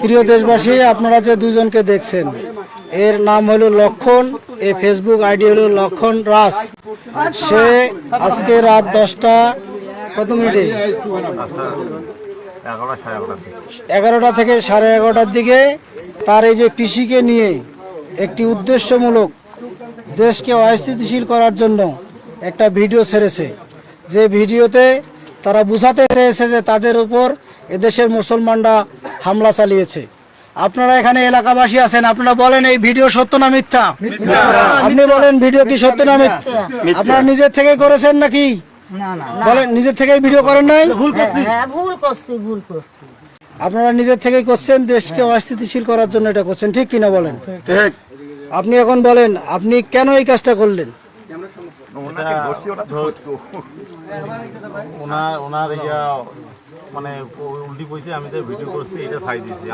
প্রিয় দেশবাসী, আপনারা যে দুজনকে দেখছেন এর নাম হলো লক্ষণ, এই ফেসবুক আইডি হলো লক্ষণ রাজ। সে আজকে রাত 10টা কত মিনিটে 11টা থেকে 11:30টার দিকে তার এই যে পিসিকে নিয়ে একটি উদ্দেশ্যমূলক দেশকে অস্থিতিশীল করার জন্য একটা ভিডিও ছেড়েছে। যে ভিডিওতে তারা বুঝাতে চেয়েছে যে তাদের উপর এদেশের মুসলমানরা হামলা চালিয়েছে। আপনারা এখানে এলাকাবাসী আছেন, আপনারা বলেন এই ভিডিও সত্য না মিথ্যা? আপনি বলেন ভিডিও কি সত্য না মিথ্যা? আপনারা নিজের থেকে করেছেন নাকি? বলেন নিজের থেকে ভিডিও করেন নাই? ভুল করছি। আপনারা নিজের থেকেই করছেন, দেশকে অস্থিতিশীল করার জন্য এটা করছেন, ঠিক কিনা বলেন? ঠিক। আপনি এখন বলেন আপনি কেন এই কাজটা করলেন? ওনার মানে উল্টি কইছে, আমি যে ভিডিও করছি এটা ছাই দিয়েছি।